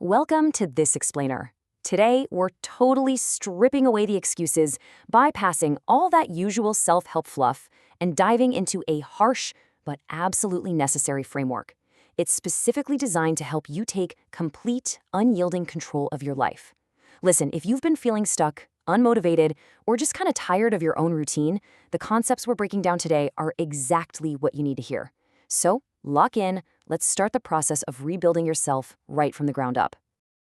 Welcome to This Explainer. Today, we're totally stripping away the excuses, bypassing all that usual self-help fluff, and diving into a harsh but absolutely necessary framework. It's specifically designed to help you take complete, unyielding control of your life. Listen, if you've been feeling stuck, unmotivated, or just kind of tired of your own routine, the concepts we're breaking down today are exactly what you need to hear. So, lock in. Let's start the process of rebuilding yourself right from the ground up.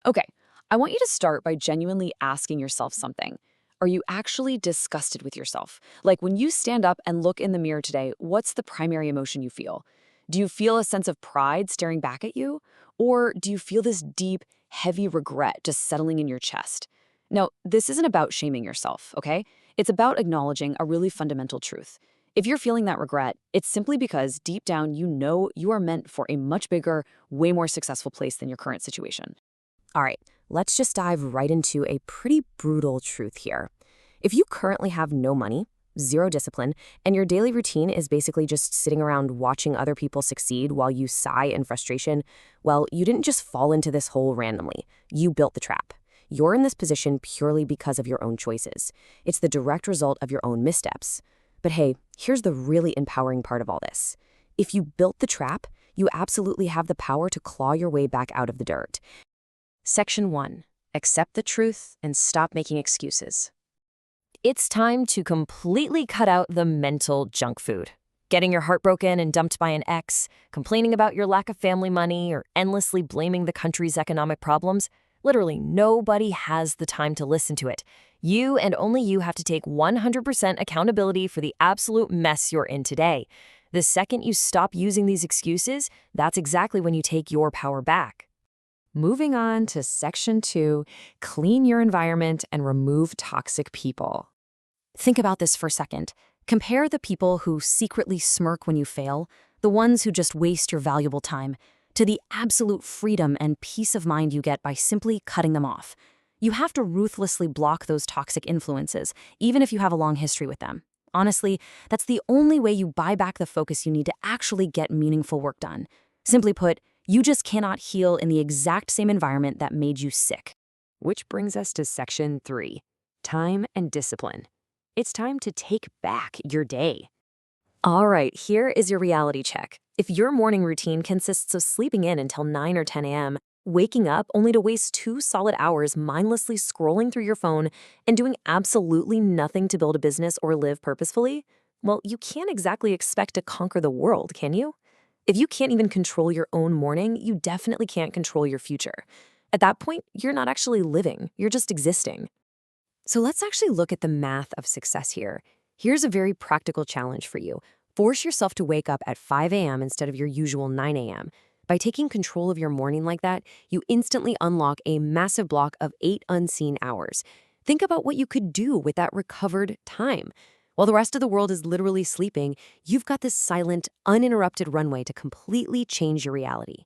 Okay, I want you to start by genuinely asking yourself something. Are you actually disgusted with yourself? Like when you stand up and look in the mirror today, what's the primary emotion you feel? Do you feel a sense of pride staring back at you? Or do you feel this deep, heavy regret just settling in your chest? Now, this isn't about shaming yourself, okay? It's about acknowledging a really fundamental truth. If you're feeling that regret, it's simply because deep down you know you are meant for a much bigger, way more successful place than your current situation. All right, let's just dive right into a pretty brutal truth here. If you currently have no money, zero discipline, and your daily routine is basically just sitting around watching other people succeed while you sigh in frustration, well, you didn't just fall into this hole randomly. You built the trap. You're in this position purely because of your own choices. It's the direct result of your own missteps. But hey, here's the really empowering part of all this. If you built the trap, you absolutely have the power to claw your way back out of the dirt. Section 1. Accept the truth and stop making excuses. It's time to completely cut out the mental junk food. Getting your heart broken and dumped by an ex, complaining about your lack of family money, or endlessly blaming the country's economic problems. Literally, nobody has the time to listen to it. You and only you have to take 100% accountability for the absolute mess you're in today. The second you stop using these excuses, that's exactly when you take your power back. Moving on to Section 2, clean your environment and remove toxic people. Think about this for a second. Compare the people who secretly smirk when you fail, the ones who just waste your valuable time, to the absolute freedom and peace of mind you get by simply cutting them off. You have to ruthlessly block those toxic influences, even if you have a long history with them. Honestly, that's the only way you buy back the focus you need to actually get meaningful work done. Simply put, you just cannot heal in the exact same environment that made you sick. Which brings us to Section 3, time and discipline. It's time to take back your day. All right, here is your reality check. If your morning routine consists of sleeping in until 9 or 10 a.m., waking up only to waste 2 solid hours mindlessly scrolling through your phone and doing absolutely nothing to build a business or live purposefully, well, you can't exactly expect to conquer the world, can you? If you can't even control your own morning, you definitely can't control your future. At that point, you're not actually living, you're just existing. So let's actually look at the math of success here. Here's a very practical challenge for you. Force yourself to wake up at 5 a.m. instead of your usual 9 a.m. By taking control of your morning like that, you instantly unlock a massive block of 8 unseen hours. Think about what you could do with that recovered time. While the rest of the world is literally sleeping, you've got this silent, uninterrupted runway to completely change your reality.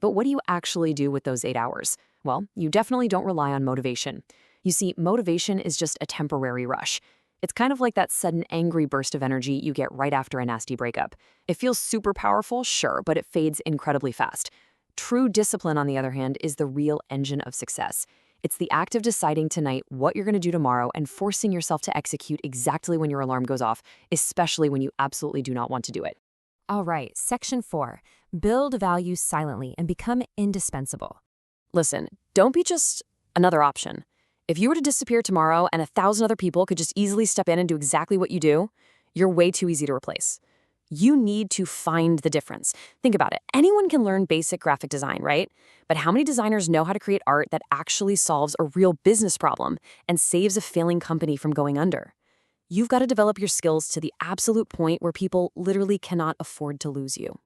But what do you actually do with those 8 hours? Well, you definitely don't rely on motivation. You see, motivation is just a temporary rush. It's kind of like that sudden angry burst of energy you get right after a nasty breakup. It feels super powerful, sure, but it fades incredibly fast. True discipline, on the other hand, is the real engine of success. It's the act of deciding tonight what you're going to do tomorrow and forcing yourself to execute exactly when your alarm goes off, especially when you absolutely do not want to do it. All right, Section 4. Build value silently and become indispensable. Listen, don't be just another option. If you were to disappear tomorrow and 1,000 other people could just easily step in and do exactly what you do, you're way too easy to replace. You need to find the difference. Think about it. Anyone can learn basic graphic design, right? But how many designers know how to create art that actually solves a real business problem and saves a failing company from going under? You've got to develop your skills to the absolute point where people literally cannot afford to lose you.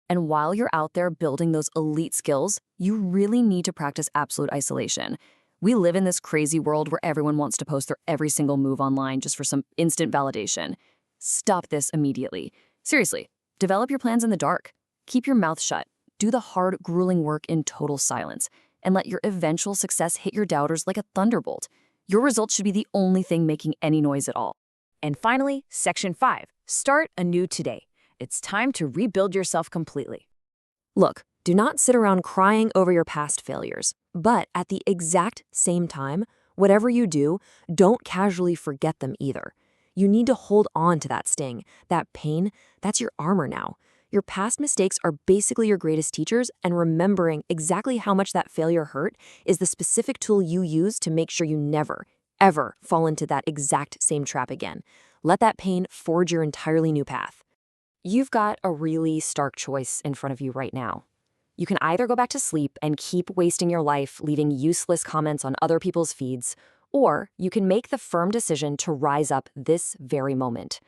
And while you're out there building those elite skills, you really need to practice absolute isolation. We live in this crazy world where everyone wants to post their every single move online just for some instant validation. Stop this immediately. Seriously, develop your plans in the dark. Keep your mouth shut. Do the hard, grueling work in total silence. And let your eventual success hit your doubters like a thunderbolt. Your results should be the only thing making any noise at all. And finally, Section 5. Start anew today. It's time to rebuild yourself completely. Look, Do not sit around crying over your past failures. But at the exact same time, whatever you do, don't casually forget them either. You need to hold on to that sting, that pain. That's your armor now. Your past mistakes are basically your greatest teachers, and remembering exactly how much that failure hurt is the specific tool you use to make sure you never, ever fall into that exact same trap again. Let that pain forge your entirely new path. You've got a really stark choice in front of you right now. You can either go back to sleep and keep wasting your life leaving useless comments on other people's feeds, or you can make the firm decision to rise up this very moment.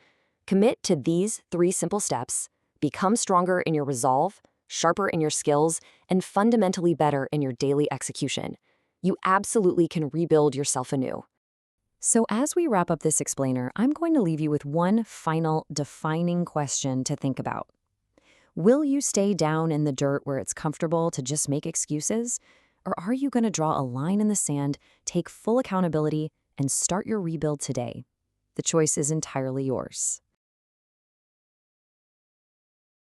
Commit to these 3 simple steps, become stronger in your resolve, sharper in your skills, and fundamentally better in your daily execution. You absolutely can rebuild yourself anew. So as we wrap up this explainer, I'm going to leave you with one final defining question to think about. Will you stay down in the dirt where it's comfortable to just make excuses? Or are you going to draw a line in the sand, take full accountability, and start your rebuild today? The choice is entirely yours.